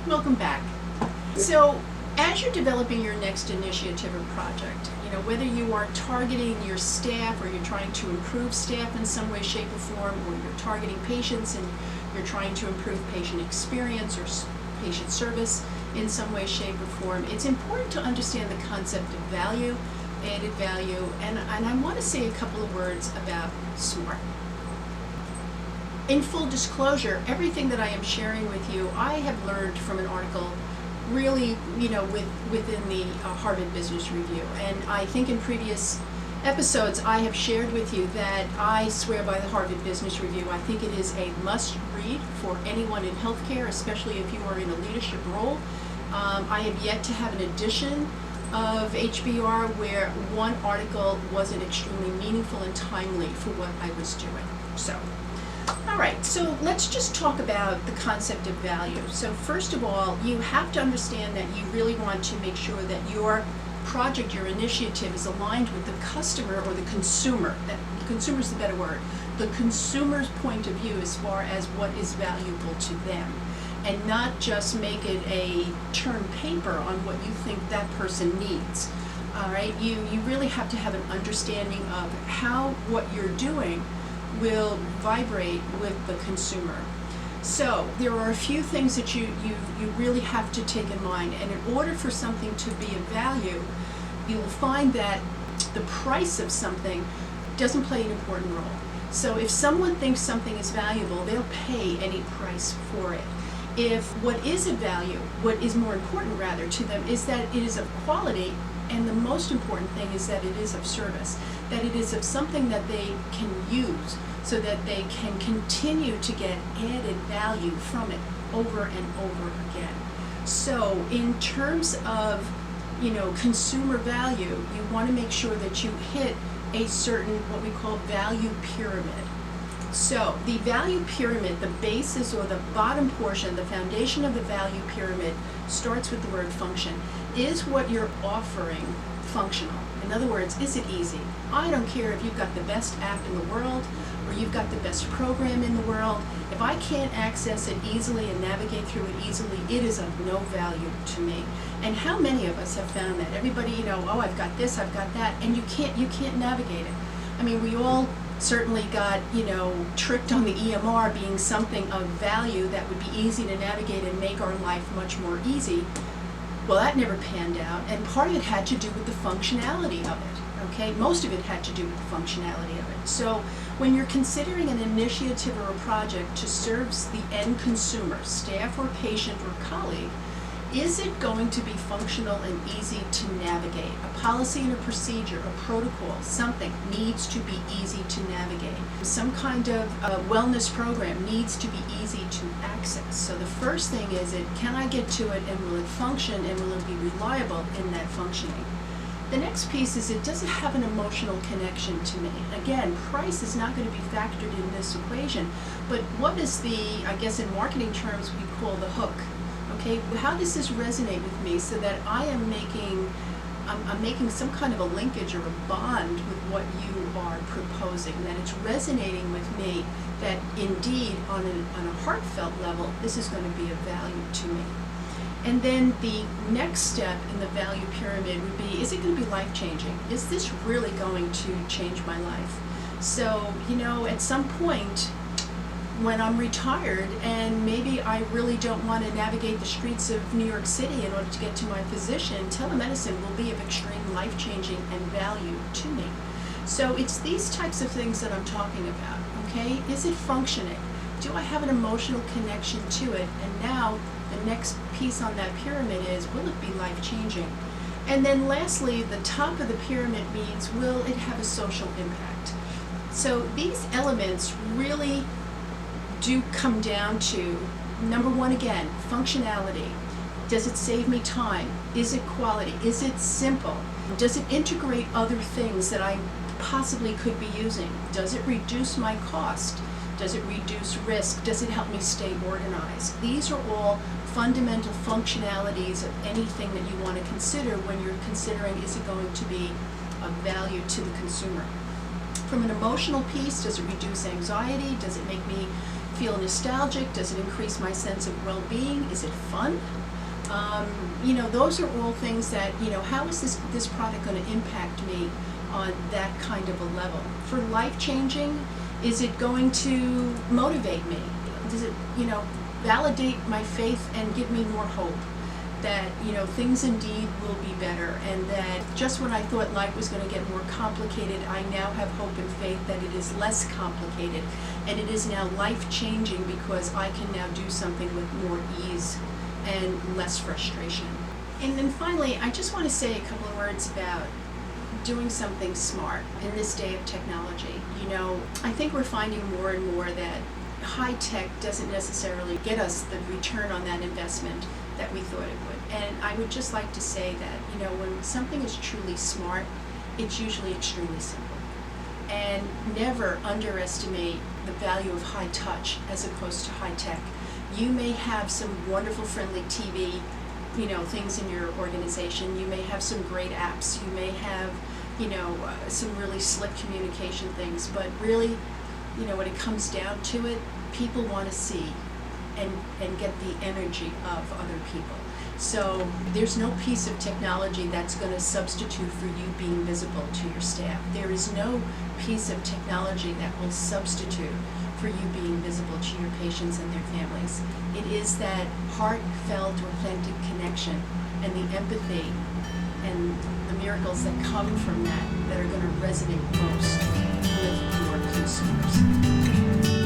Welcome back. So, as you're developing your next initiative or project, whether you are targeting your staff or you're trying to improve staff in some way, shape, or form, or you're targeting patients and you're trying to improve patient experience or patient service in some way, shape, or form, it's important to understand the concept of value, added value, and I want to say a couple of words about SMART. In full disclosure, everything that I am sharing with you, I have learned from an article really, within the Harvard Business Review. And I think in previous episodes I have shared with you that I swear by the Harvard Business Review. I think it is a must read for anyone in healthcare, especially if you are in a leadership role. I have yet to have an edition of HBR where one article wasn't extremely meaningful and timely for what I was doing. All right, so let's just talk about the concept of value. So first of all, you have to understand that you really want to make sure that your project, your initiative is aligned with the customer or the consumer. That consumer is the better word. The consumer's point of view as far as what is valuable to them, and not just make it a term paper on what you think that person needs. All right, you really have to have an understanding of how what you're doing will vibrate with the consumer. So there are a few things that you really have to take in mind, and in order for something to be of value, you will find that the price of something doesn't play an important role. So if someone thinks something is valuable, they'll pay any price for it. If what is of value, what is more important rather to them, is that it is of quality, and the most important thing is that it is of service, that it is of something that they can use so that they can continue to get added value from it over and over again. So in terms of consumer value, you want to make sure that you hit a certain what we call value pyramid. So the value pyramid, the basis or the bottom portion, the foundation of the value pyramid starts with the word function. Is what you're offering functional? In other words, is it easy? I don't care if you've got the best app in the world or you've got the best program in the world. If I can't access it easily and navigate through it easily, it is of no value to me. And how many of us have found that? Everybody, oh, I've got this, I've got that, and you can't navigate it. I mean, we all certainly got, tricked on the EMR being something of value that would be easy to navigate and make our life much more easy. Well, that never panned out, and part of it had to do with the functionality of it, okay? Most of it had to do with the functionality of it. So when you're considering an initiative or a project to serve the end consumer, staff or patient or colleague, is it going to be functional and easy to navigate? A policy and a procedure, a protocol, something needs to be easy to navigate. Some kind of wellness program needs to be easy to access. So the first thing is, can I get to it, and will it function, and will it be reliable in that functioning? The next piece is, does it have an emotional connection to me? Again, price is not going to be factored in this equation, but what is the, I guess in marketing terms, we call the hook? Okay, how does this resonate with me so that I'm making some kind of a linkage or a bond with what you are proposing, that it's resonating with me, that indeed on a heartfelt level, this is going to be of value to me. And then the next step in the value pyramid would be, is it going to be life-changing? Is this really going to change my life? So, at some point, when I'm retired and maybe I really don't want to navigate the streets of New York City in order to get to my physician, telemedicine will be of extreme life-changing and value to me. So it's these types of things that I'm talking about, okay? Is it functioning? Do I have an emotional connection to it? And now the next piece on that pyramid is, will it be life-changing? And then lastly, the top of the pyramid means, will it have a social impact? So these elements really do come down to, number one, again, functionality. Does it save me time? Is it quality? Is it simple? Does it integrate other things that I possibly could be using? Does it reduce my cost? Does it reduce risk? Does it help me stay organized? These are all fundamental functionalities of anything that you want to consider when you're considering, is it going to be of value to the consumer? From an emotional piece, does it reduce anxiety? Does it make me feel nostalgic? Does it increase my sense of well-being? Is it fun? Those are all things that, how is this product going to impact me on that kind of a level? For life-changing, is it going to motivate me? Does it, validate my faith and give me more hope that, things indeed will be better, and that just when I thought life was going to get more complicated, I now have hope and faith that it is less complicated, and it is now life-changing because I can now do something with more ease and less frustration. And then finally, I just want to say a couple of words about doing something smart in this day of technology. I think we're finding more and more that high tech doesn't necessarily get us the return on that investment that we thought it would. And I would just like to say that, when something is truly smart, it's usually extremely simple. And never underestimate the value of high touch as opposed to high tech. You may have some wonderful friendly TV, things in your organization. You may have some great apps. You may have, some really slick communication things. But really, when it comes down to it, people want to see and get the energy of other people. So there's no piece of technology that's going to substitute for you being visible to your staff. There is no piece of technology that will substitute for you being visible to your patients and their families. It is that heartfelt, authentic connection and the empathy and the miracles that come from that are going to resonate most with your consumers.